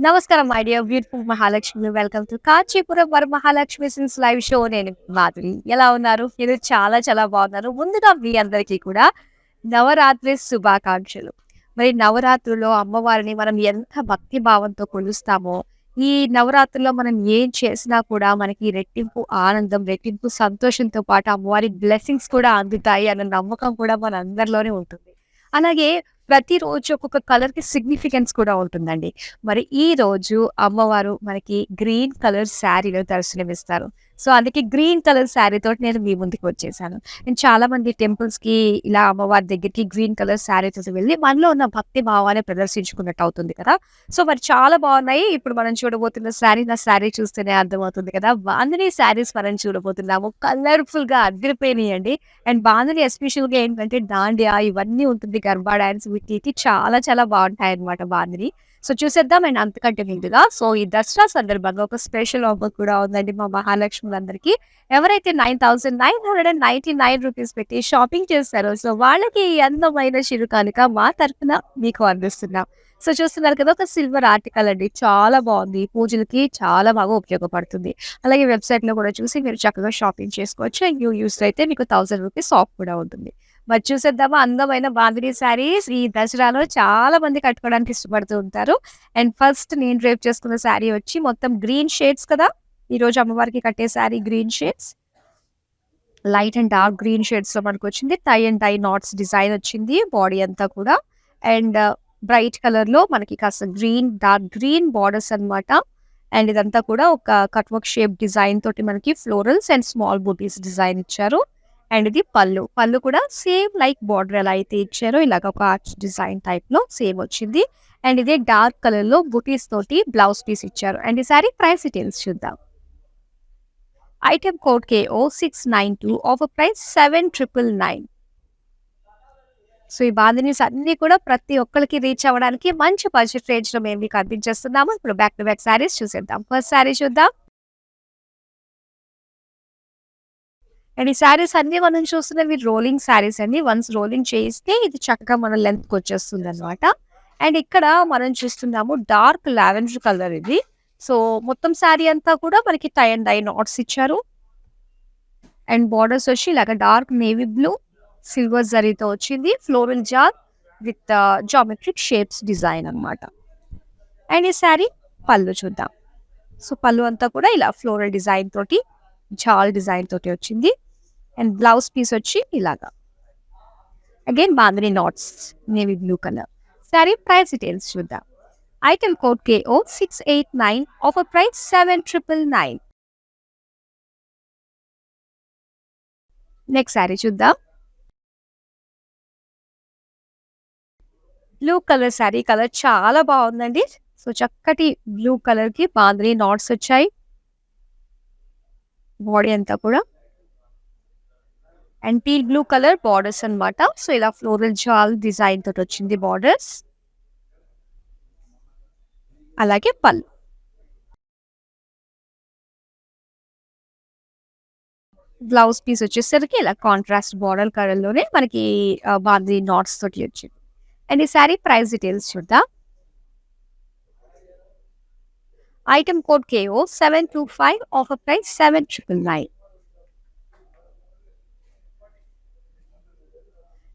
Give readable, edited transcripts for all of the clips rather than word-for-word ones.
నమస్కారం my dear beautiful Mahalakshmi. Welcome to Kanchipuram Varamahalakshmi since live show. నేను మాధురి. ఎలా ఉన్నారు? మీరు చాలా చాలా బాగున్నారు. ముందుగా మీ అందరికీ కూడా నవరాత్రి శుభాకాంక్షలు. మరి నవరాత్రుల్లో అమ్మవారిని మనం ఎంత భక్తి భావంతో కొలుస్తామో, ఈ నవరాత్రుల్లో మనం ఏం చేసినా కూడా మనకి రెట్టింపు ఆనందం, రెట్టింపు సంతోషంతో పాటు అమ్మవారి బ్లెస్సింగ్స్ కూడా అందుతాయి అన్న నమ్మకం కూడా మనందరిలోనే ఉంటుంది. అలాగే ప్రతిరోజు ఒక్కొక్క కలర్‌కి సిగ్నిఫికెన్స్ కూడా ఉంటుందండి. మరి ఈ రోజు అమ్మవారు మనకి గ్రీన్ కలర్ శారీలో దర్శనమిస్తారు. సో, అందుకే గ్రీన్ కలర్ శారీతోటి నేను మీ ముందుకు వచ్చేసాను. నేను చాలామంది టెంపుల్స్‌కి ఇలా అమ్మవారి దగ్గరికి గ్రీన్ కలర్ శారీతోటి వెళ్ళి మనలో ఉన్న భక్తి భావాన్ని ప్రదర్శించుకున్నట్టు అవుతుంది కదా! సో, మరి చాలా బాగున్నాయి. ఇప్పుడు మనం చూడబోతున్న శారీ, నా శారీ చూస్తేనే అర్థమవుతుంది కదా! బాందిని శారీస్ మనం చూడబోతున్నాము. కలర్‌ఫుల్‌గా అదిరిపోయినాయండి. అండ్ బాందిని ఎస్పెషల్‌గా ఏంటంటే దాండియా ఇవన్నీ ఉంటుంది. గర్బా డాన్స్ వీటికి చాలా చాలా బావుంటాయన్నమాట బాందిని. సో, చూసేద్దాం. అండ్ అంతకంటే ముందుగా ఈ దసరా సందర్భంగా ఒక స్పెషల్ ఆఫర్ కూడా ఉందండి మా మహాలక్ష్ములందరికీ. ఎవరైతే రూ. 9,999 పెట్టి షాపింగ్ చేస్తారో వాళ్ళకి ఈ అందమైన చిరు కానుక మా తరపున మీకు అందిస్తున్నాం. సో, చూస్తున్నారు కదా, ఒక సిల్వర్ ఆర్టికల్ అండి. చాలా బావుంది. పూజలకి చాలా బాగా ఉపయోగపడుతుంది. అలాగే వెబ్‌సైట్‌లో కూడా చూసి మీరు చక్కగా షాపింగ్ చేసుకోవచ్చు. న్యూ యూజ్డ్ అయితే మీకు రూ. 1,000 ఆఫ్ కూడా ఉంటుంది. మరి చూసేద్దామా అందమైన బాందిని శారీస్. ఈ దసరాలో చాలా మంది కట్టుకోవడానికి ఇష్టపడుతూ ఉంటారు. అండ్ ఫస్ట్ నేను డ్రేప్ చేసుకున్న శారీ వచ్చి మొత్తం గ్రీన్ షేడ్స్ కదా! ఈరోజు అమ్మవారికి కట్టే sari green shades. Light and dark green షేడ్స్‌లో మనకొచ్చింది. Tie and dye knots design వచ్చింది బాడీ అంతా కూడా. అండ్ బ్రైట్ కలర్‌లో మనకి కాస్త డార్క్ గ్రీన్ బార్డర్స్ అన్నమాట. అండ్ ఇదంతా కూడా ఒక కట్ వర్క్ షేప్ డిజైన్ తోటి మనకి florals and small buttis design ఇచ్చారు. అండ్ ఇది పళ్ళు. పళ్ళు కూడా సేమ్ లైక్ బార్డర్ ఎలా అయితే ఇచ్చారో ఇలాగ ఒక ఆర్చ్ డిజైన్ టైప్‌లో సేమ్ వచ్చింది. అండ్ ఇదే డార్క్ కలర్‌లో బూటీస్ తోటి బ్లౌజ్ పీస్ ఇచ్చారు. అండ్ ఈ సారీ ప్రైస్ డీటెయిల్స్ చూద్దాం. Item code KO 692, offer price 7,999. So, ఈ బాందినీస్ అన్నీ కూడా ప్రతి ఒక్కళ్ళకి రీచ్ అవ్వడానికి మంచి బడ్జెట్ రేంజ్‌లో మేము మీకు అందించేస్తున్నాము. ఇప్పుడు బ్యాక్ టు బ్యాక్ శారీస్ చూసేద్దాం. ఫస్ట్ శారీ చూద్దాం. అండ్ ఈ శారీస్ అన్నీ మనం చూస్తున్నవి రోలింగ్ శారీస్ అండి. వన్స్ రోలింగ్ చేస్తే ఇది చక్కగా మన లెంగ్త్‌కి వచ్చేస్తుందన్నమాట. అండ్ ఇక్కడ మనం చూస్తున్నాము డార్క్ లావెండర్ కలర్ ఇది. సో, మొత్తం శారీ అంతా కూడా మనకి టై అండ్ డై నాట్స్ ఇచ్చారు. అండ్ బార్డర్స్ వచ్చి ఇలాగ డార్క్ నేవీ బ్లూ, సిల్వర్ జరీతో వచ్చింది. Floral jaal with geometric shapes design అన్నమాట. అండ్ ఈ శారీ పళ్ళు చూద్దాం. సో, పళ్ళు అంతా కూడా ఇలా ఫ్లోరల్ డిజైన్ తోటి, జాల్ డిజైన్ తోటి వచ్చింది. అండ్ బ్లౌజ్ పీస్ వచ్చి ఇలాగా. Again bandhani knots navy blue colour. Sari price details చూద్దాం. Item code KO 689, offer price 7,999. Next sari చూద్దాం. Blue colour sari. కలర్ చాలా బాగుందండి. సో, చక్కటి బ్లూ కలర్‌కి బాందిని నాట్స్ వచ్చాయి. బాడీ అంతా కూడా. And teal blue colour borders అన్నమాట. సో, ఇలా ఫ్లోరల్ జాల్ డిజైన్ తోటి వచ్చింది బార్డర్స్. అలాగే పళ్ళు. బ్లౌజ్ పీస్ వచ్చేసరికి ఇలా కాంట్రాస్ట్ బార్డర్ కలర్‌లోనే మనకి బాందిని నాట్స్ తోటి వచ్చింది. అండ్ ఈ శారీ ప్రైస్ డీటెయిల్స్ చూద్దాం. Item code KO 725, offer price 7,999.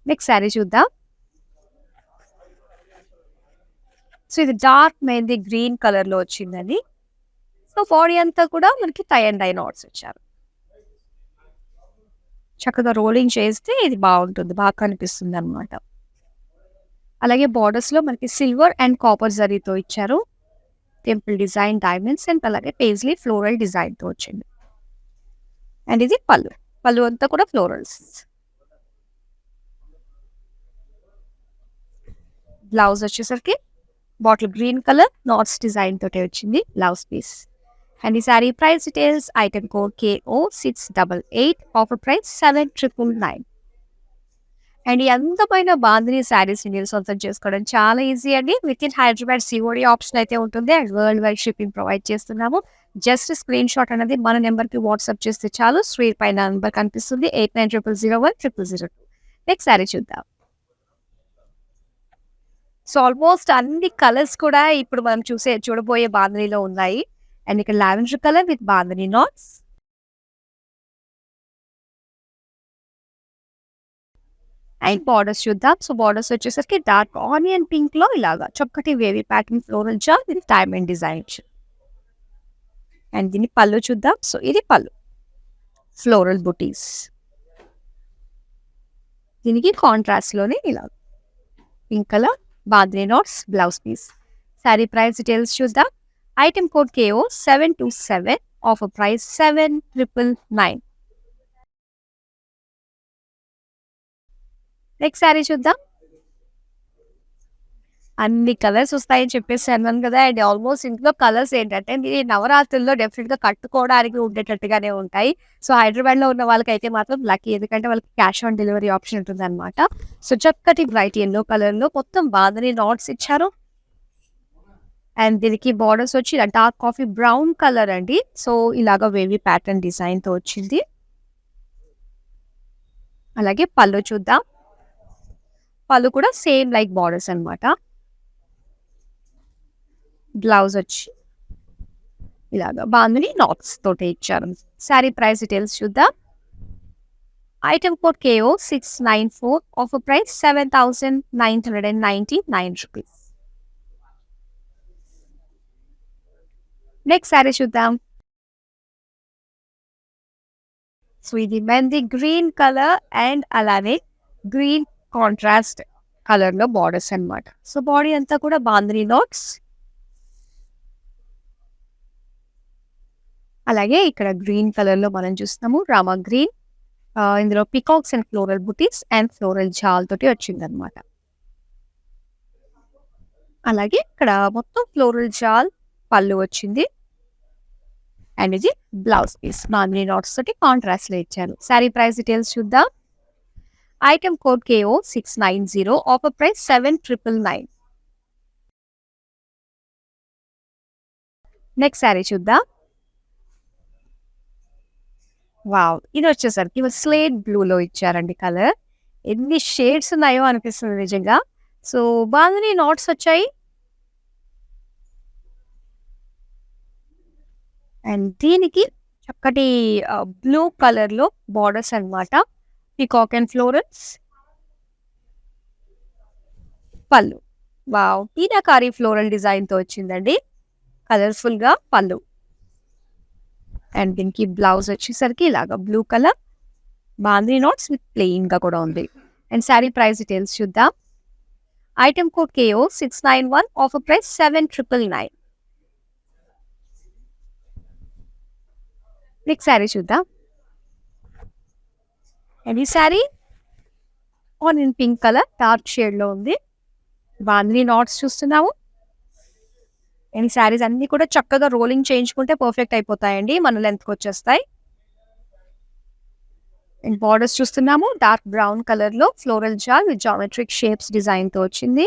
Next sari చూద్దాం. సో, ఇది డార్క్ మెహందీ గ్రీన్ కలర్‌లో వచ్చిందండి. సో, బాడీ అంతా కూడా మనకి టై అండ్ డై నాట్స్ ఇచ్చారు. చక్కగా రోలింగ్ చేస్తే ఇది బాగుంటుంది. బాగా కనిపిస్తుందన్నమాట. అలాగే బార్డర్స్‌లో మనకి సిల్వర్ అండ్ కాపర్ జరీతో ఇచ్చారు. టెంపుల్ డిజైన్, డైమండ్స్ అండ్ అలాగే పేజ్లీ ఫ్లోరల్ డిజైన్‌తో వచ్చింది. అండ్ ఇది పళ్ళు. పళ్ళు అంతా కూడా ఫ్లోరల్స్. బ్లౌజ్ వచ్చేసరికి bottle green colour knots design తోటి వచ్చింది బ్లౌజ్ పీస్. అండ్ ఈ sari price details item code KO 688, offer price 7,999. And ఈ అందమైన బాందిని శారీస్ మీరు సొంతం చేసుకోవడం చాలా ఈజీ అండి. With in Hyderabad COD option అయితే ఉంటుంది. And world wide shipping provide చేస్తున్నాము. జస్ట్ స్క్రీన్ షాట్ అనేది మన నెంబర్‌కి వాట్సాప్ చేస్తే చాలు. స్క్రీన్ పైన నెంబర్ కనిపిస్తుంది 8900010002. నెక్స్ట్ శారీ చూద్దాం. సో ఆల్మోస్ట్ అన్ని కలర్స్ కూడా ఇప్పుడు మనం చూడబోయే బాందినీలో ఉన్నాయి. అండ్ ఇక్కడ lavender colour with bandhani knots. And borders చూద్దాం. సో బార్డర్స్ వచ్చేసరికి డార్క్ ఆనియన్ పింక్ లో ఇలాగా చక్కటి wavy pattern floral jaal with diamond design. And దీని పళ్ళు చూద్దాం. సో ఇది పళ్ళు, ఫ్లోరల్ బుటీస్. దీనికి కాంట్రాస్ట్ లోనే ఇలా pink colour bandhani knots blouse piece. Sari price details చూద్దాం. Item code KO 727, offer price 7999. Next sari చూద్దాం. అన్ని కలర్స్ వస్తాయని చెప్పేసి అన్నాను కదా. అండ్ ఆల్మోస్ట్ ఇంట్లో కలర్స్ ఏంటంటే మీరు ఈ నవరాత్రుల్లో డెఫినెట్గా కట్టుకోవడానికి ఉండేటట్టుగానే ఉంటాయి. సో హైదరాబాద్లో ఉన్న వాళ్ళకైతే మాత్రం లక్కీ, ఎందుకంటే వాళ్ళకి క్యాష్ ఆన్ డెలివరీ ఆప్షన్ ఉంటుంది అనమాట. సో చక్కటి బ్రైట్ ఎల్లో కలర్లో మొత్తం బాందిని నాట్స్ ఇచ్చారు. అండ్ దీనికి బార్డర్స్ వచ్చి ఇలా డార్క్ కాఫీ బ్రౌన్ కలర్ అండి. సో ఇలాగ వేవీ ప్యాటర్న్ డిజైన్తో వచ్చింది. అలాగే పళ్ళు చూద్దాం. పళ్ళు కూడా సేమ్ లైక్ బార్డర్స్ అనమాట. బ్లౌజ్ వచ్చి ఇలాగా బాందిని నాట్స్ తోటి ఇచ్చారు. శారీ ప్రైస్ డీటెయిల్స్ చూద్దాం. Item code KO 694, offer price 7999 rupees. Next sari చూద్దాం. సో ఇది మెహందీ గ్రీన్ కలర్ అండ్ అలానే గ్రీన్ కాంట్రాస్ట్ కలర్ లో బార్డర్స్ అన్నమాట. సో బాడీ అంతా కూడా బాందిని నాట్స్. అలాగే ఇక్కడ గ్రీన్ కలర్ లో మనం చూస్తున్నాము రామా గ్రీన్. ఇందులో peacocks and floral buttis and floral జాల్ తోటి వచ్చింది అనమాట. అలాగే ఇక్కడ మొత్తం ఫ్లోరల్ జాల్ పళ్ళు వచ్చింది. అండ్ ఇది బ్లౌజ్ పీస్ బాందిని నాట్స్ తోటి కాంట్రాస్ట్ లో ఇచ్చారు. శారీ ప్రైస్ డీటెయిల్స్ చూద్దాం. Item code KO 690, offer price 7999. Next sari చూద్దాం. వావ్, ఇది వచ్చేసరికి స్లేట్ బ్లూలో ఇచ్చారండి కలర్. ఎన్ని షేడ్స్ ఉన్నాయో అనిపిస్తుంది నిజంగా. సో బాందిని నాట్స్ వచ్చాయి. అండ్ దీనికి చక్కటి బ్లూ కలర్ లో బార్డర్స్ అన్నమాట. Peacock and florals. పళ్ళు వావ్, మీనాకారి ఫ్లోరల్ డిజైన్ తో వచ్చిందండి. కలర్ఫుల్ గా పళ్ళు. అండ్ దీనికి బ్లౌజ్ వచ్చేసరికి ఇలాగా blue colour bandhani knots with plain గా కూడా ఉంది. అండ్ శారీ ప్రైస్ డీటెయిల్స్ చూద్దాం. Item code KO 691, offer price 7999. Next sari చూద్దాం. అండ్ ఈ sari onion pink colour dark shade లో ఉంది. బాందిని నాట్స్ చూస్తున్నాము. అండ్ ఈ శారీస్ అన్ని కూడా చక్కగా రోలింగ్ చేయించుకుంటే పర్ఫెక్ట్ అయిపోతాయండి, మన లెంత్కి వచ్చేస్తాయి. అండ్ బార్డర్స్ చూస్తున్నాము. డార్క్ బ్రౌన్ కలర్ లో floral jaal with geometric shapes design తో వచ్చింది.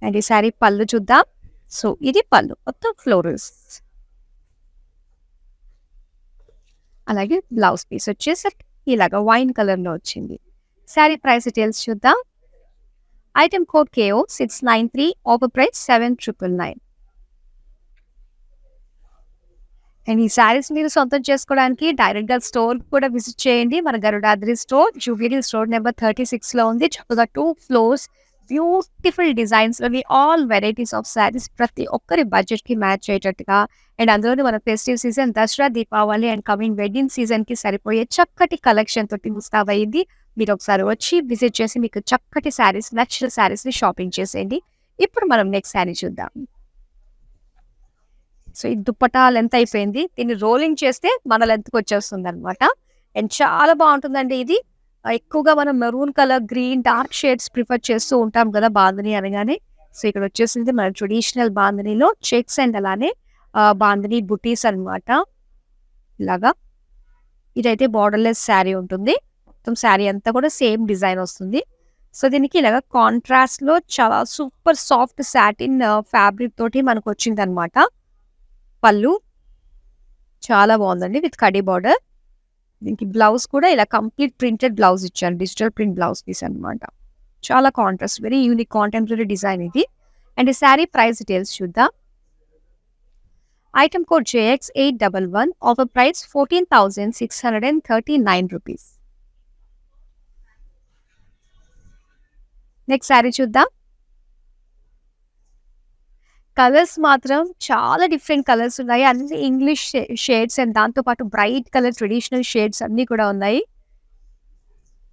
అండ్ ఈ శారీ పళ్ళు చూద్దాం. సో ఇది పళ్ళు మొత్తం ఫ్లోరల్స్. అలాగే బ్లౌజ్ పీస్ వచ్చేసరికి ఇలాగా వైన్ కలర్ లో వచ్చింది. శారీ ప్రైస్ డీటెయిల్స్ చూద్దాం. Item code KO 693, offer price 7999. And ఈ శారీస్ మీరు సొంతం చేసుకోవడానికి డైరెక్ట్ గా స్టోర్ కూడా విజిట్ చేయండి. మన Garudadri store jubilee store number 36 లో ఉంది. చక్కగా 2 floors బ్యూటిఫుల్ డిజైన్స్ లోని ఆల్ వెరైటీస్ ఆఫ్ శారీస్ ప్రతి ఒక్కరి బడ్జెట్ కి మ్యాచ్ అయ్యేటట్టుగా, అండ్ అందులోని మన festive season Dasara, Deepavali and coming wedding season కి సరిపోయే చక్కటి కలెక్షన్ తోటి ముస్తాబయ్యింది. మీరు ఒకసారి వచ్చి విజిట్ చేసి మీకు చక్కటి శారీస్, నచ్చిన శారీస్ ని షాపింగ్ చేసేయండి. ఇప్పుడు మనం నెక్స్ట్ శారీ చూద్దాం. సో ఈ దుప్పటా లెంత్ అయిపోయింది. దీన్ని రోలింగ్ చేస్తే మన లెంత్కి వచ్చేస్తుంది అనమాట. అండ్ చాలా బాగుంటుందండి ఇది. ఎక్కువగా మనం maroon colour, green, dark shades prefer చేస్తూ ఉంటాం కదా బాందిని అనగానే. సో ఇక్కడ వచ్చేసింది మన ట్రెడిషనల్ బాందినిలో చెక్స్ అండ్ అలానే బాందిని బుటీస్ అనమాట. ఇలాగా ఇదైతే బార్డర్లెస్ శారీ ఉంటుంది. మొత్తం శారీ అంతా కూడా సేమ్ డిజైన్ వస్తుంది. సో దీనికి ఇలాగా కాంట్రాస్ట్ లో చాలా సూపర్ సాఫ్ట్ సాటిన్ ఫ్యాబ్రిక్ తోటి మనకు వచ్చింది అనమాట. పళ్ళు చాలా బాగుందండి విత్ కడీ బార్డర్. దీనికి బ్లౌజ్ కూడా ఇలా కంప్లీట్ ప్రింటెడ్ బ్లౌజ్ ఇచ్చారు, డిజిటల్ ప్రింట్ బ్లౌజ్ పీస్ అనమాట. చాలా contrast, very unique contemporary design ఇది. అండ్ ఈ శారీ ప్రైస్ డీటెయిల్స్ చూద్దాం. Item code JX811, offer price 14,639 rupees. Next sari చూద్దాం. కలర్స్ మాత్రం చాలా డిఫరెంట్ కలర్స్ ఉన్నాయి. అన్ని ఇంగ్లీష్ షేడ్స్ అండ్ దాంతో పాటు బ్రైట్ కలర్ ట్రెడిషనల్ షేడ్స్ అన్నీ కూడా ఉన్నాయి.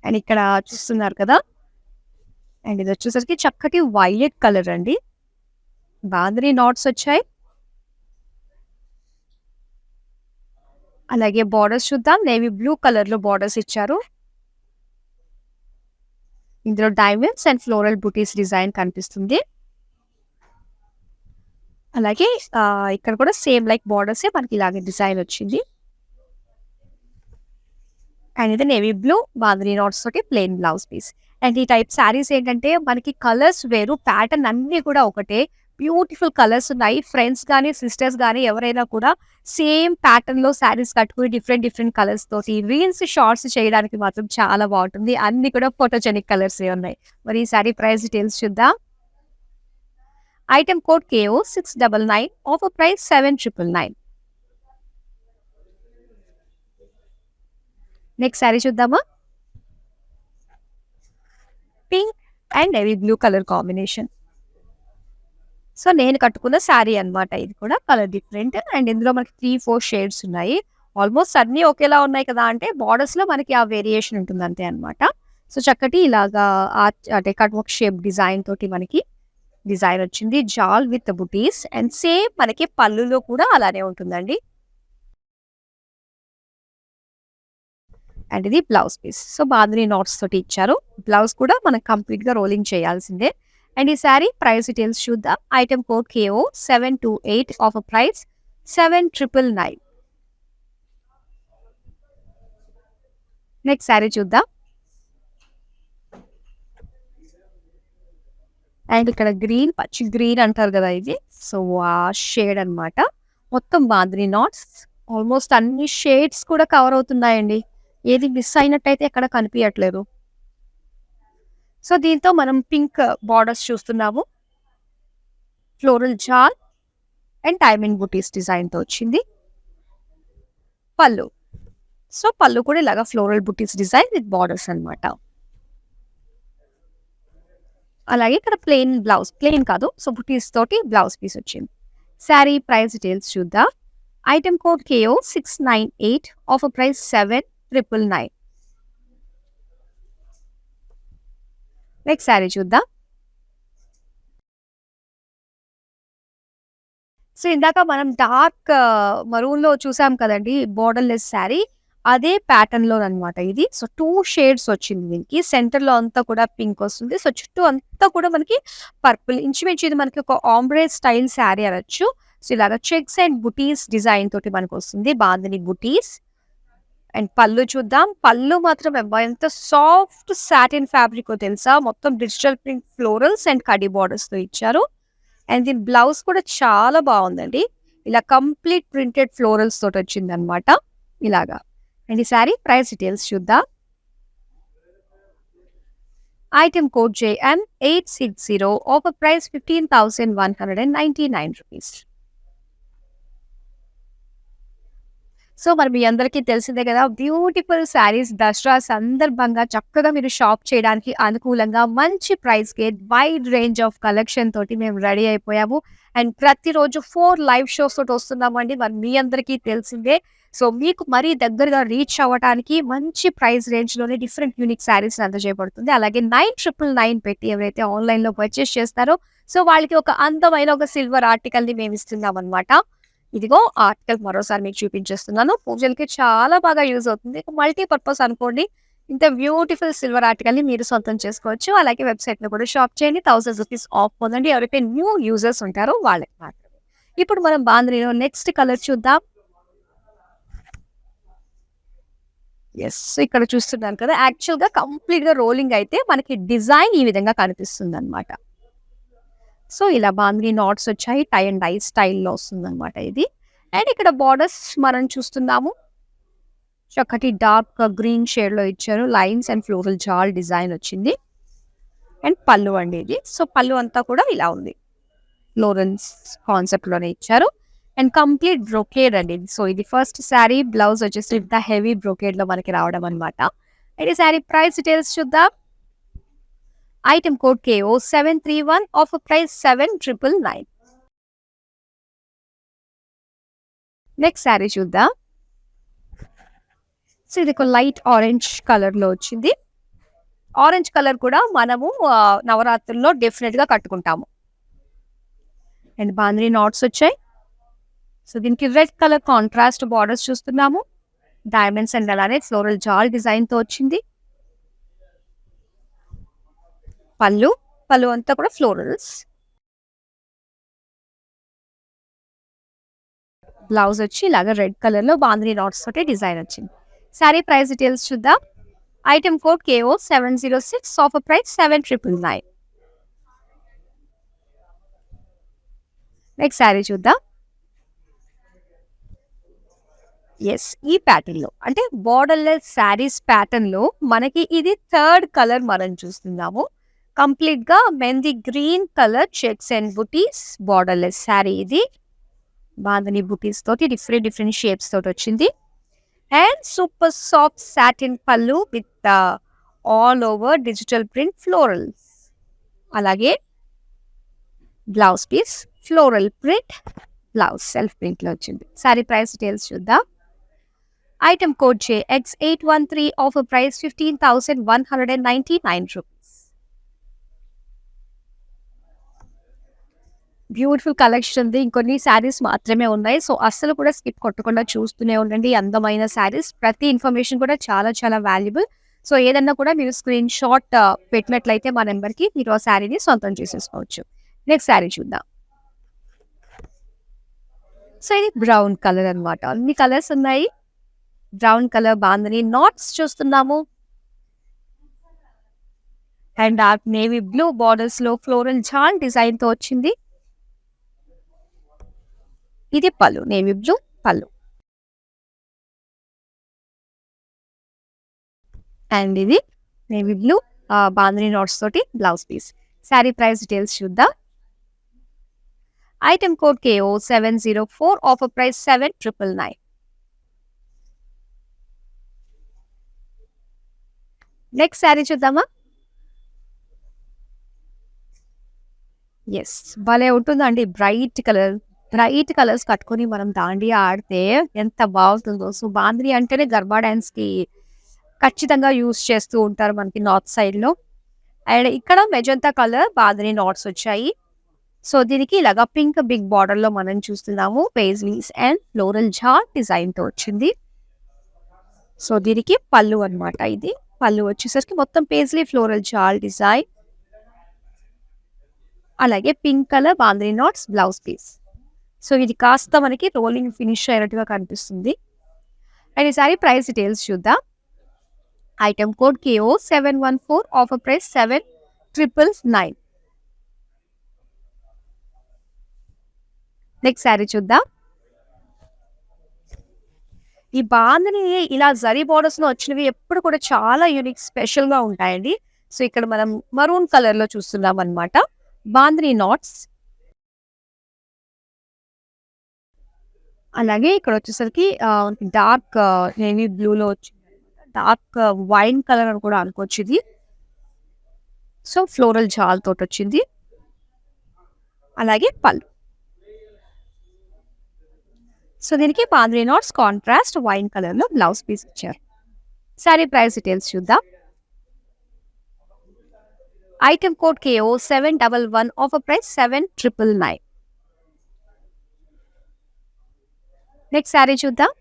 అండ్ ఇక్కడ చూస్తున్నారు కదా, అండ్ ఇది వచ్చేసరికి చక్కటి వైలెట్ కలర్ అండి. బాందిని నాట్స్ వచ్చాయి. అలాగే బార్డర్స్ చూద్దాం. నేవీ బ్లూ కలర్ లో బార్డర్స్ ఇచ్చారు. ఇందులో diamonds and floral buttis design కనిపిస్తుంది. అలాగే ఇక్కడ కూడా సేమ్ లైక్ బార్డర్స్ మనకి ఇలాగే డిజైన్ వచ్చింది. అండ్ ఇది నేవీ బ్లూ బాందిని నాట్స్ తోటి ప్లెయిన్ బ్లౌజ్ పీస్. అండ్ ఈ టైప్ శారీస్ ఏంటంటే మనకి కలర్స్ వేరు, ప్యాటర్న్ అన్ని కూడా ఒకటే. బ్యూటిఫుల్ కలర్స్ ఉన్నాయి. ఫ్రెండ్స్ కానీ సిస్టర్స్ కానీ ఎవరైనా కూడా సేమ్ ప్యాటర్న్ లో శారీస్ కట్టుకుని డిఫరెంట్ డిఫరెంట్ కలర్స్ తోటి రీల్స్ షార్ట్స్ చేయడానికి మాత్రం చాలా బాగుంటుంది. అన్ని కూడా ఫోటోజెనిక్ కలర్స్ ఉన్నాయి. మరి ఈ శారీ ప్రైస్ డీటెయిల్స్ చూద్దాం. Item code KO699, offer price 7,999. Next sari చూద్దామా. Pink and navy blue colour combination. So నేను కట్టుకున్న శారీ అన్నమాట. ఇది కూడా కలర్ డిఫరెంట్ అండ్ ఇందులో మనకి 3-4 షేడ్స్ ఉన్నాయి. ఆల్మోస్ట్ అన్నీ ఒకేలా ఉన్నాయి కదా అంటే బార్డర్స్ లో మనకి ఆ వేరియేషన్ ఉంటుంది అంతే అన్నమాట. సో చక్కటి ఇలాగా అంటే కట్ వర్క్ షేప్ డిజైన్ తోటి మనకి డిజైన్ వచ్చింది. జాల్ విత్ బుటీస్ అండ్ సేమ్ మనకి పళ్ళులో కూడా అలానే ఉంటుందండి. అండ్ ఇది blouse piece. So bandhani knots తోటి ఇచ్చారు. బ్లౌజ్ కూడా మనం కంప్లీట్ గా రోలింగ్ చేయాల్సిందే. అండ్ ఈ శారీ ప్రైస్ డీటెయిల్స్ చూద్దాం. Item code KO728, offer price 7,999. Next sari చూద్దాం. అండ్ ఇక్కడ గ్రీన్, పచ్చి గ్రీన్ అంటారు కదా ఇది. సో ఆ షేడ్ అన్నమాట. మొత్తం బాందిని నాట్స్. ఆల్మోస్ట్ అన్ని షేడ్స్ కూడా కవర్ అవుతున్నాయండి. ఏది మిస్ అయినట్టయితే ఎక్కడ కనిపించట్లేదు. సో దీంతో మనం పింక్ బార్డర్స్ చూస్తున్నాము. Floral jaal and diamond buttis design తో వచ్చింది. పళ్ళు. సో పళ్ళు కూడా ఇలాగా floral buttis design with borders అన్నమాట. అలాగే ఇక్కడ ప్లెయిన్ బ్లౌజ్, ప్లెయిన్ కాదు, సో బుటీస్ తోటి బ్లౌజ్ పీస్ వచ్చింది. శారీ ప్రైస్ డీటెయిల్స్ చూద్దాం. Item code KO698, offer price 7,999. Next sari చూద్దాం. సో ఇందాక మనం డార్క్ మరూన్ లో చూసాం కదండి బోర్డర్ లెస్ శారీ, అదే ప్యాటర్న్ లో అనమాట ఇది. సో 2 షేడ్స్ వచ్చింది దీనికి. సెంటర్ లో అంతా కూడా పింక్ వస్తుంది. సో చుట్టూ అంతా కూడా మనకి పర్పుల్. ఇంచుమించు ఇది మనకి ఒక ఆంబ్రే స్టైల్ శారీ అనొచ్చు. సో ఇలాగా చెక్స్ అండ్ బుటీస్ డిజైన్ తోటి మనకు వస్తుంది. బాందిని బుటీస్. అండ్ పళ్ళు చూద్దాం. పళ్ళు మాత్రం ఎంత సాఫ్ట్ సాటిన్ ఫ్యాబ్రిక్ తెలుసా. మొత్తం digital print florals and kadhi borders తో ఇచ్చారు. అండ్ దీని బ్లౌజ్ కూడా చాలా బాగుందండి. ఇలా కంప్లీట్ ప్రింటెడ్ ఫ్లోరల్స్ తోటి వచ్చింది అనమాట ఇలాగా. అండ్ ఈ శారీ ప్రైస్ డీటెయిల్స్ చూద్దాం. Item code JM860, offer price 15,199 rupees. So మరి మీ అందరికీ తెలిసిందే కదా, బ్యూటిఫుల్ శారీస్ దసరా సందర్భంగా చక్కగా మీరు షాప్ చేయడానికి అనుకూలంగా మంచి ప్రైస్కి వైడ్ రేంజ్ ఆఫ్ కలెక్షన్ తోటి మేము రెడీ అయిపోయాము. అండ్ ప్రతిరోజు 4 లైవ్ షోస్ తోటి వస్తున్నామండి. మరి మీ అందరికీ తెలిసిందే. సో మీకు మరీ దగ్గరగా రీచ్ అవ్వడానికి మంచి ప్రైస్ రేంజ్లోనే డిఫరెంట్ యూనిక్ శారీస్ అందజేయబడుతుంది. అలాగే 9,999 పెట్టి ఎవరైతే ఆన్లైన్లో పర్చేస్ చేస్తారో సో వాళ్ళకి ఒక అందమైన ఒక సిల్వర్ ఆర్టికల్ని మేము ఇస్తున్నాం అనమాట. ఇదిగో ఆర్టికల్ మరోసారి మీకు చూపించేస్తున్నాను. పూజలకి చాలా బాగా యూజ్ అవుతుంది. మల్టీపర్పస్ అనుకోండి. ఇంత బ్యూటిఫుల్ సిల్వర్ ఆర్టికల్ ని మీరు సొంతం చేసుకోవచ్చు. అలాగే వెబ్సైట్ లో కూడా షాప్ చేయండి. 1,000 రూపీస్ ఆఫ్ పొందండి. ఎవరైతే న్యూ యూజర్స్ ఉంటారో వాళ్ళకి మాత్రమే. ఇప్పుడు మనం బాందినిలో నెక్స్ట్ కలర్ చూద్దాం. ఎస్, ఇక్కడ చూస్తున్నాను కదా, యాక్చువల్ గా కంప్లీట్ గా రోలింగ్ అయితే మనకి డిజైన్ ఈ విధంగా కనిపిస్తుంది అనమాట. సో ఇలా బాందిని నాట్స్ వచ్చాయి. టై అండ్ డై స్టైల్లో వస్తుంది అనమాట ఇది. అండ్ ఇక్కడ బార్డర్స్ మనం చూస్తున్నాము. చక్కటి డార్క్ గ్రీన్ షేడ్ లో ఇచ్చారు. Lines and floral jaal design వచ్చింది. అండ్ పళ్ళు అండి ఇది. సో, పళ్ళు అంతా కూడా ఇలా ఉంది. ఫ్లోరల్స్ కాన్సెప్ట్‌లోనే ఇచ్చారు. అండ్ కంప్లీట్ బ్రొకేడ్ అండి. సో, ఇది ఫస్ట్ శారీ బ్లౌజ్ వచ్చేసి విత్ ద హెవీ బ్రొకేడ్‌లో మనకి రావడం అనమాట. అండ్ ఈ శారీ ప్రైస్ డీటెయిల్స్ చూద్దాం. Item code KO 731 offer price 7,999. Next sari చూద్దాం. సో, ఇది ఒక లైట్ ఆరెంజ్ కలర్‌లో వచ్చింది. ఆరెంజ్ కలర్ కూడా మనము నవరాత్రుల్లో డెఫినిట్‌గా కట్టుకుంటాము. అండ్ బాందిని నాట్స్ వచ్చాయి. సో, దీనికి రెడ్ కలర్ కాంట్రాస్ట్ బార్డర్స్ చూస్తున్నాము. డైమండ్స్ అండ్ అలానే ఫ్లోరల్ జాల్ డిజైన్‌తో వచ్చింది. పళ్ళు అంతా కూడా ఫ్లోరల్స్. బ్లౌజ్ వచ్చి ఇలాగ రెడ్ కలర్‌లో బాందిని నాట్స్ తోటి డిజైన్ వచ్చింది. శారీ ప్రైస్ డీటెయిల్స్ చూద్దాం. Item code KO 706 offer price 7,999. Next sari చూద్దాం. యెస్. ఈ ప్యాటర్న్‌లో అంటే బోర్డర్‌లెస్ శారీస్ ప్యాటర్న్‌లో మనకి ఇది థర్డ్ కలర్ మనం చూస్తున్నాము. కంప్లీట్‌గా mehndi green colour checks and buttis borderless sari ఇది. బాందిని బుటీస్ తోటి డిఫరెంట్ షేప్స్ తోటి వచ్చింది. And super soft satin pallu with all over digital print florals. అలాగే blouse piece floral print blouse self ప్రింట్‌లో వచ్చింది. శారీ ప్రైస్ డీటెయిల్స్ చూద్దాం. Item code JX813 offer price 15,199 rupees. Beautiful collection ఉంది. ఇంకొన్ని శారీస్ మాత్రమే ఉన్నాయి. సో, అస్సలు కూడా స్కిప్ కొట్టకుండా చూస్తూనే ఉండండి. అందమైన శారీస్ ప్రతి ఇన్ఫర్మేషన్ కూడా చాలా చాలా వాల్యుబుల్. సో, ఏదన్నా కూడా మీరు స్క్రీన్ షాట్ పెట్టినట్లయితే మా నెంబర్‌కి మీరు ఆ శారీని సొంతం చేసేసుకోవచ్చు. నెక్స్ట్ శారీ చూద్దాం. సో, ఇది బ్రౌన్ కలర్ అన్నమాట. అన్ని కలర్స్ ఉన్నాయి. బ్రౌన్ కలర్ బాందిని నాట్స్ చూస్తున్నాము. అండ్ డార్క్ నేవీ బ్లూ బార్డర్స్‌లో ఫ్లోరల్ జాల్ డిజైన్‌తో వచ్చింది. ఇది pallu. Navy blue pallu. And ఇది నేవీ బ్లూ బాందిని నాట్స్ తోటి blouse piece. Sari price details చూద్దాం. Item code KO 704 offer price 7,999. Next sari చూద్దామా. యెస్. భలే ఉంటుందండి. బ్రైట్ కలర్స్ కట్టుకొని మనం దాండియా ఆడితే ఎంత బావుంటుందో. సో, బాందిని అంటేనే గర్బా డాన్స్‌కి ఖచ్చితంగా యూజ్ చేస్తూ ఉంటారు మనకి నార్త్ సైడ్‌లో. అండ్ ఇక్కడ మెజంతా కలర్ బాందిని నాట్స్ వచ్చాయి. సో, దీనికి ఇలాగా పింక్ బిగ్ బార్డర్‌లో మనం చూస్తున్నాము. పేజ్లీస్ అండ్ ఫ్లోరల్ జాల్ డిజైన్‌తో వచ్చింది. సో, దీనికి పళ్ళు అన్నమాట ఇది. పళ్ళు వచ్చేసరికి మొత్తం పేజ్లీ ఫ్లోరల్ జాల్ డిజైన్. అలాగే pink colour bandhani knots blouse piece. So, ఇది కాస్త మనకి రోలింగ్ ఫినిష్ అయినట్టుగా కనిపిస్తుంది. అండ్ ఈ సారీ ప్రైస్ డీటెయిల్స్ చూద్దాం. Item code KO 714 offer price 7,999. Next sari చూద్దాం. ఈ బాందిని ఇలా జరీ బోర్డర్స్‌లో వచ్చినవి ఎప్పుడు కూడా చాలా యూనిక్ స్పెషల్‌గా ఉంటాయండి. సో, ఇక్కడ మనం మరూన్ కలర్‌లో చూస్తున్నాం అన్నమాట. బాందిని నాట్స్. అలాగే ఇక్కడ వచ్చేసరికి డార్క్ నేవీ బ్లూలో వచ్చింది. డార్క్ వైన్ కలర్ అని కూడా అనుకోవచ్చు ఇది. సో, ఫ్లోరల్ జాల్ తోటి వచ్చింది. అలాగే పళ్ళు. సో, దీనికి బాందిని నాట్స్ కాంట్రాస్ట్ వైన్ కలర్‌లో బ్లౌజ్ పీస్ ఇచ్చారు. శారీ ప్రైస్ డీటెయిల్స్ చూద్దాం. Item code KO 711 offer price 7,999. Next sari చూద్దాం.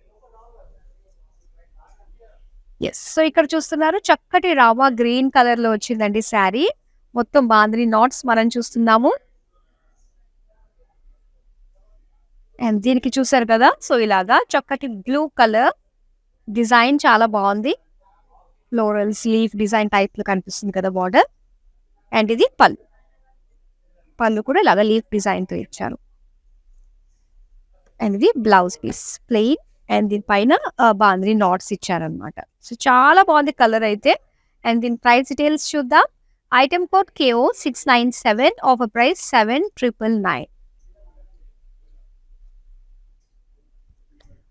యెస్. సో, ఇక్కడ చూస్తున్నారు చక్కటి రామా గ్రీన్ కలర్‌లో వచ్చిందండి శారీ. మొత్తం బాందిని నాట్స్ మనం చూస్తున్నాము. అండ్ దీనికి చూసారు కదా. సో, ఇలాగా చక్కటి బ్లూ కలర్ డిజైన్ చాలా బాగుంది. ఫ్లోరల్స్ లీఫ్ డిజైన్ టైప్‌లో కనిపిస్తుంది కదా బార్డర్. అండ్ ఇది పళ్ళు. పళ్ళు కూడా ఇలాగా లీఫ్ డిజైన్‌తో ఇచ్చారు. అండ్ ఇది బ్లౌజ్ పీస్ ప్లెయిన్. అండ్ దీనిపైన బాందిని నాట్స్ ఇచ్చారనమాట. సో, చాలా బాగుంది కలర్ అయితే. అండ్ దీని ప్రైస్ డీటెయిల్స్ చూద్దాం. Item code KO 697, offer price 7,999.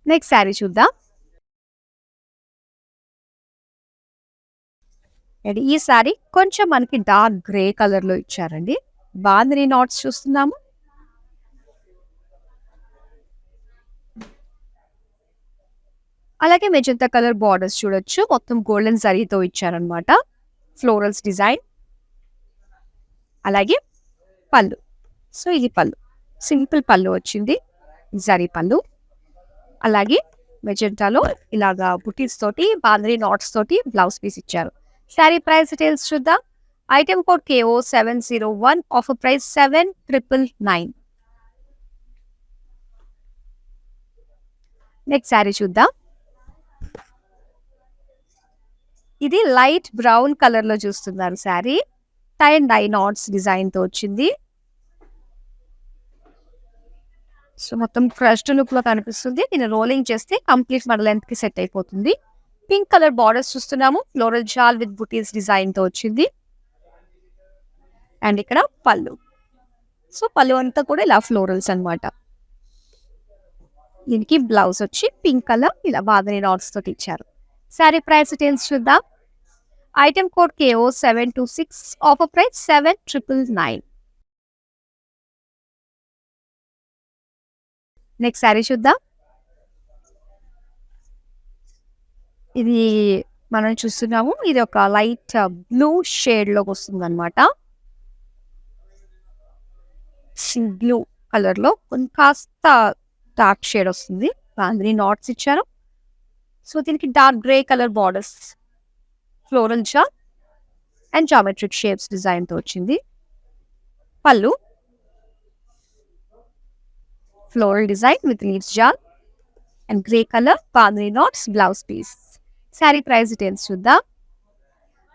Next sari చూద్దాం. అండ్ ఈ శారీ కొంచెం మనకి డార్క్ గ్రే కలర్ లో ఇచ్చారండి. బాందిని నాట్స్ చూస్తున్నాము. అలాగే మెజంతా కలర్ బార్డర్స్ చూడొచ్చు. మొత్తం గోల్డెన్ జరీతో ఇచ్చారనమాట. Florals design. అలాగే పళ్ళు. సో ఇది పళ్ళు. సింపుల్ పళ్ళు వచ్చింది. జరీ పళ్ళు. అలాగే మెజెంటాలో ఇలాగా బుటీస్ తోటి బాందిని నాట్స్ తోటి బ్లౌజ్ పీస్ ఇచ్చారు. శారీ ప్రైస్ డీటెయిల్స్ చూద్దాం. Item code KO 701, offer price 7,999. Next sari చూద్దాం. ఇది లైట్ బ్రౌన్ కలర్ లో చూస్తున్నారు sari. Tie and dye knots design తో వచ్చింది. సో మొత్తం క్రష్డ్ లుక్ లో కనిపిస్తుంది. దీన్ని రోలింగ్ చేస్తే కంప్లీట్ మన లెంత్ కి సెట్ అయిపోతుంది. పింక్ కలర్ బార్డర్స్ చూస్తున్నాము. Floral jaal with buttis design తో వచ్చింది. అండ్ ఇక్కడ పళ్ళు. సో పళ్ళు అంతా కూడా ఇలా ఫ్లోరల్స్ అన్నమాట. దీనికి బ్లౌజ్ వచ్చి పింక్ కలర్ ఇలా బాందిని నాట్స్ తోటి ఇచ్చారు. శారీ ప్రైస్ డీటెయిల్స్ చూద్దాం. Item code KO 726, offer price 7,999. Next sari చూద్దాం. ఇది మనం చూస్తున్నాము. ఇది ఒక లైట్ బ్లూ షేడ్ లోకి వస్తుంది అనమాట. బ్లూ కలర్ లో కాస్త డార్క్ షేడ్ వస్తుంది. బాందిని నాట్స్ ఇచ్చారు. సో దీనికి dark grey colour borders, floral jaal and geometric shapes design తో వచ్చింది. Pallu floral design with leaves jaal and grey colour bandhani knots blouse piece. Sari price details చూద్దాం.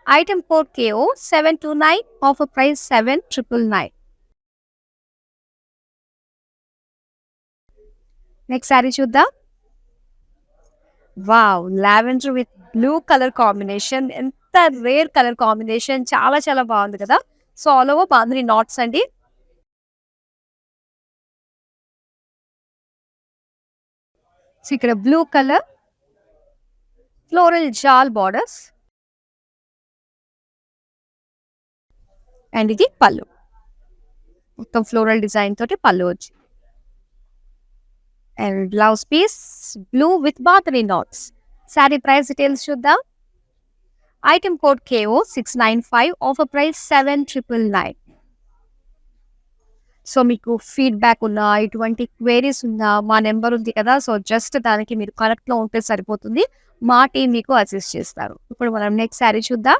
Item code KO 729, offer price 7,999. Next sari చూద్దాం. Wow, lavender with blue colour combination. ఎంత rare colour combination. చాలా చాలా బాగుంది కదా. So all over bandhani knots అండి. So ఇక్కడ blue colour floral jaal borders and ఇది పళ్ళు. మొత్తం ఫ్లోరల్ డిజైన్ తోటి పళ్ళు వచ్చి and blouse piece blue with bandhani knots. Sari price details చూద్దాం. Item code KO 695, offer price 7,999. So మీకు ఫీడ్‌బ్యాక్ ఉన్నా, ఎటువంటి క్వెరీస్ ఉన్నా మా నెంబర్ ఉంది కదా. సో జస్ట్ దానికి మీరు కనెక్ట్‌లో ఉంటే సరిపోతుంది. మా టీమ్ మీకు అసిస్ట్ చేస్తారు. ఇప్పుడు మనం నెక్స్ట్ శారీ చూద్దాం.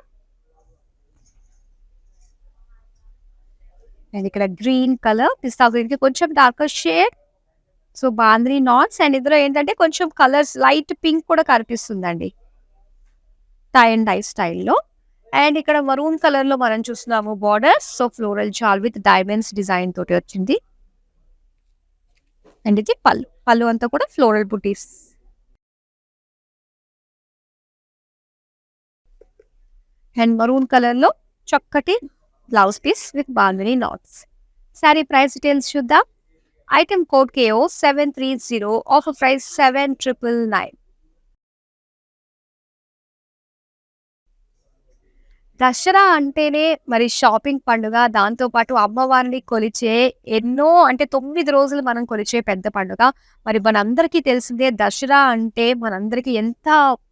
అండ్ ఇక్కడ గ్రీన్ కలర్, పిస్తా గ్రీన్‌కి కొంచెం darker shade. So bandhani knots and ఇందులో ఏంటంటే కొంచెం కలర్స్ లైట్ పింక్ కూడా కనిపిస్తుందండి. టై అండ్ డై స్టైల్‌లో. అండ్ ఇక్కడ మరూన్ కలర్ లో మనం చూస్తున్నాము borders. So floral jaal with diamonds design తోటి వచ్చింది. అండ్ ఇది పళ్ళు. పళ్ళు అంతా కూడా floral buttis. And maroon colour లో చక్కటి blouse piece with bandhani knots. Sari price details చూద్దాం. Item code KO 730, offer price 7,999. Dasara అంటేనే మరి షాపింగ్ పండుగ. దాంతో పాటు అమ్మవారిని కొలిచే ఎన్నో అంటే 9 రోజులు మనం కొలిచే పెద్ద పండుగ. మరి మనందరికీ తెలిసిందే దసరా అంటే మనందరికీ ఎంత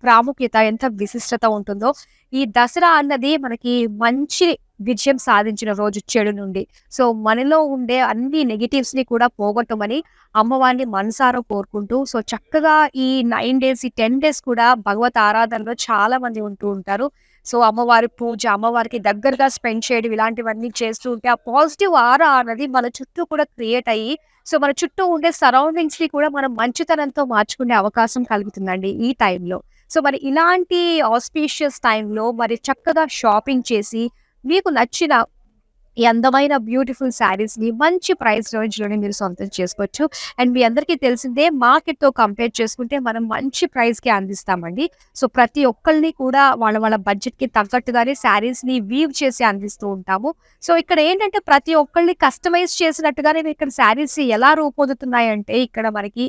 ప్రాముఖ్యత, ఎంత విశిష్టత ఉంటుందో. ఈ దసరా అన్నది మనకి మంచి విజయం సాధించిన రోజు చెడు నుండి. సో మనలో ఉండే అన్ని నెగెటివ్స్ ని కూడా పోగొట్టమని అమ్మవారిని మనసారా కోరుకుంటూ, సో చక్కగా ఈ 9 డేస్, ఈ 10 డేస్ కూడా భగవత్ ఆరాధనలో చాలా మంది ఉంటూ ఉంటారు. సో అమ్మవారి పూజ, అమ్మవారికి దగ్గరగా స్పెండ్ చేయడం ఇలాంటివన్నీ చేస్తూ ఉంటే ఆ పాజిటివ్ ఆరా అన్నది మన చుట్టూ కూడా క్రియేట్ అయ్యి, సో మన చుట్టూ ఉండే సరౌండింగ్స్ ని కూడా మనం మంచితనంతో మార్చుకునే అవకాశం కలుగుతుందండి ఈ టైంలో. సో మరి ఇలాంటి ఆస్పీషియస్ టైంలో మరి చక్కగా షాపింగ్ చేసి మీకు నచ్చిన ఈ అందమైన బ్యూటిఫుల్ శారీస్‌ని మంచి ప్రైస్ రేంజ్‌లోనే మీరు సొంతం చేసుకోవచ్చు. అండ్ మీ అందరికీ తెలిసిందే మార్కెట్‌తో కంపేర్ చేసుకుంటే మనం మంచి ప్రైస్‌కి అందిస్తామండి. సో, ప్రతి ఒక్కళ్ళని కూడా వాళ్ళ వాళ్ళ బడ్జెట్‌కి తగ్గట్టుగానే శారీస్‌ని వీవ్ చేసి అందిస్తూ ఉంటాము. సో, ఇక్కడ ఏంటంటే ప్రతి ఒక్కళ్ళని కస్టమైజ్ చేసినట్టుగానే ఇక్కడ శారీస్ ఎలా రూపొందుతున్నాయంటే ఇక్కడ మనకి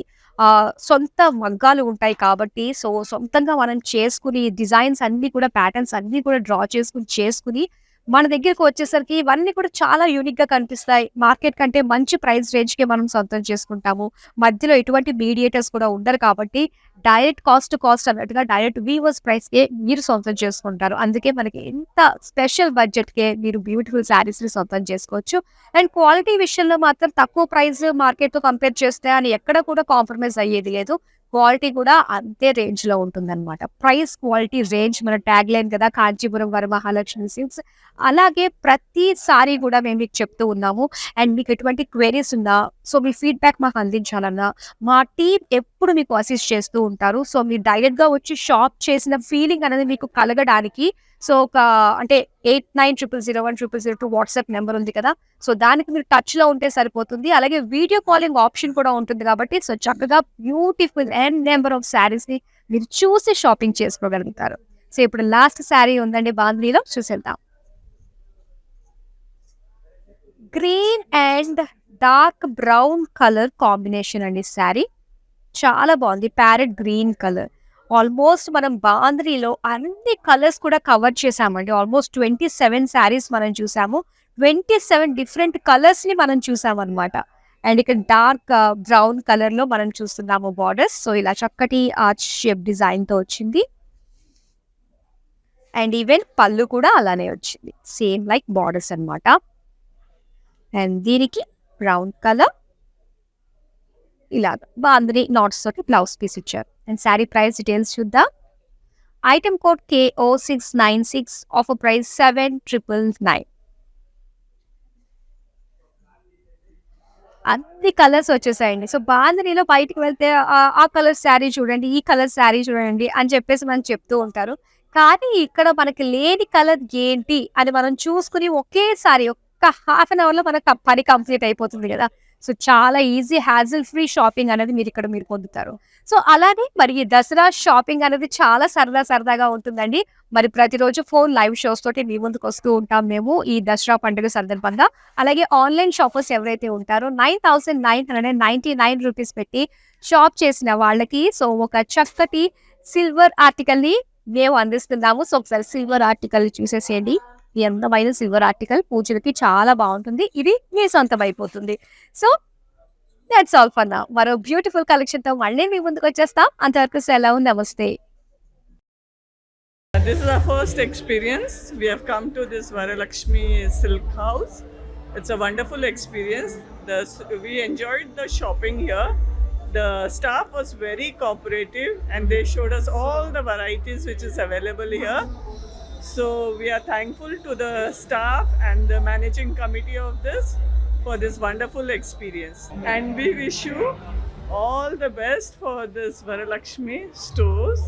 సొంత మగ్గాలు ఉంటాయి కాబట్టి సో, సొంతంగా మనం చేసుకుని డిజైన్స్ అన్నీ కూడా ప్యాటర్న్స్ అన్నీ కూడా డ్రా చేసుకొని మన దగ్గరికి వచ్చేసరికి ఇవన్నీ కూడా చాలా యూనిక్‌గా కనిపిస్తాయి. మార్కెట్ కంటే మంచి ప్రైస్ రేంజ్‌కే మనం సొంతం చేసుకుంటాము. మధ్యలో ఎటువంటి మీడియేటర్స్ కూడా ఉండరు కాబట్టి డైరెక్ట్ కాస్ట్ టు కాస్ట్ అన్నట్టుగా డైరెక్ట్ వీవర్స్ ప్రైస్‌కే మీరు సొంతం చేసుకుంటారు. అందుకే మనకి ఇంత స్పెషల్ బడ్జెట్‌కే మీరు బ్యూటిఫుల్ శారీస్‌ని సొంతం చేసుకోవచ్చు. అండ్ క్వాలిటీ విషయంలో మాత్రం తక్కువ ప్రైస్ మార్కెట్‌తో కంపేర్ చేస్తే అని ఎక్కడ కూడా కాంప్రమైజ్ అయ్యేది లేదు. క్వాలిటీ కూడా అంతే రేంజ్‌లో ఉంటుందన్నమాట. ప్రైస్, క్వాలిటీ, రేంజ్ మన ట్యాగ్‌లైన్ కదా! కాంచీపురం వరమహాలక్ష్మి సిల్క్స్. అలాగే ప్రతిసారి కూడా మేము మీకు చెప్తూ ఉన్నాము. అండ్ మీకు ఎటువంటి క్వెరీస్ ఉన్నా, సో మీ ఫీడ్‌బ్యాక్ మాకు అందించాలన్నా, మా టీమ్ ఎప్పుడు మీకు అసిస్ట్ చేస్తూ ఉంటారు. సో మీరు డైరెక్ట్‌గా వచ్చి షాప్ చేసిన ఫీలింగ్ అనేది మీకు కలగడానికి సో ఒక అంటే 8900010002 వాట్సాప్ నంబర్ ఉంది కదా! సో దానికి మీరు టచ్‌లో ఉంటే సరిపోతుంది. అలాగే వీడియో కాలింగ్ ఆప్షన్ కూడా ఉంటుంది కాబట్టి సో చక్కగా బ్యూటిఫుల్ ఎన్ నంబర్ ఆఫ్ శారీస్‌ని మీరు చూసి షాపింగ్ చేసుకోగలుగుతారు. సో ఇప్పుడు లాస్ట్ శారీ ఉందండి బాందినీలో చూసేద్దాం. Green and dark brown colour combination అండి శారీ. చాలా బాగుంది. Parrot green colour. ఆల్మోస్ట్ మనం బాంద్రీలో అన్ని కలర్స్ కూడా కవర్ చేసామండి. ఆల్మోస్ట్ 27 శారీస్ మనం చూసాము. 27 డిఫరెంట్ కలర్స్‌ని మనం చూసామనమాట. అండ్ ఇక్కడ డార్క్ బ్రౌన్ కలర్‌లో మనం చూస్తున్నాము బార్డర్స్. సో, ఇలా చక్కటి ఆర్చ్ షేప్ డిజైన్‌తో వచ్చింది. అండ్ ఈవెన్ పళ్ళు కూడా అలానే వచ్చింది. సేమ్ లైక్ బార్డర్స్ అనమాట. అండ్ దీనికి బ్రౌన్ కలర్ ఇలాగ బాందిని నాట్స్ తోటి బ్లౌజ్ పీస్ ఇచ్చారు. అండ్ శారీ ప్రైస్ డీటెయిల్స్ చూద్దాం. Item code KO696 offer price 7999. అన్ని కలర్స్ వచ్చేసాయండి. సో, బాందినీలో బయటికి వెళ్తే ఆ కలర్ శారీ చూడండి, ఈ కలర్ శారీ చూడండి అని చెప్పేసి మనకు చెప్తూ ఉంటారు. కానీ ఇక్కడ మనకి లేని కలర్ ఏంటి అని మనం చూసుకొని ఒకేసారి ఒక్క హాఫ్ అన్ అవర్‌లో మన పని కంప్లీట్ అయిపోతుంది గదా! సో, చాలా ఈజీ హ్యాజిల్ ఫ్రీ షాపింగ్ అనేది మీరు పొందుతారు. సో, అలానే మరి ఈ దసరా షాపింగ్ అనేది చాలా సరదాగా ఉంటుందండి. మరి ప్రతిరోజు ఫోన్ లైవ్ షోస్ తోటి మీ ముందుకొస్తూ ఉంటాం మేము ఈ దసరా పండుగ సందర్భంగా. అలాగే ఆన్‌లైన్ షాపర్స్ ఎవరైతే ఉంటారో 9,999 రూపీస్ పెట్టి షాప్ చేసిన వాళ్ళకి సో, ఒక చక్కటి సిల్వర్ ఆర్టికల్‌ని మేము అందిస్తున్నాము. సో, ఒకసారి సిల్వర్ ఆర్టికల్ చూసేసేయండి. ఈ అందమైన సిల్వర్ ఆర్టికల్ పూజలకి చాలా బాగుంటుంది. ఇది మీ సొంతం అయిపోతుంది. So, that's all for now. మరో బ్యూటిఫుల్ కలెక్షన్‌తో మళ్ళీ మీ ముందుకొచ్చేస్తాం. అంతవరకు సెలవు. నమస్తే. This is our first experience. We have come to this Varalakshmi Silk House. It's a wonderful experience. We enjoyed the shopping here. The staff was very cooperative and they showed us all the varieties which is available here. So we are thankful to the staff and the managing committee of this for this wonderful experience. And we wish you all the best for this Varalakshmi stores.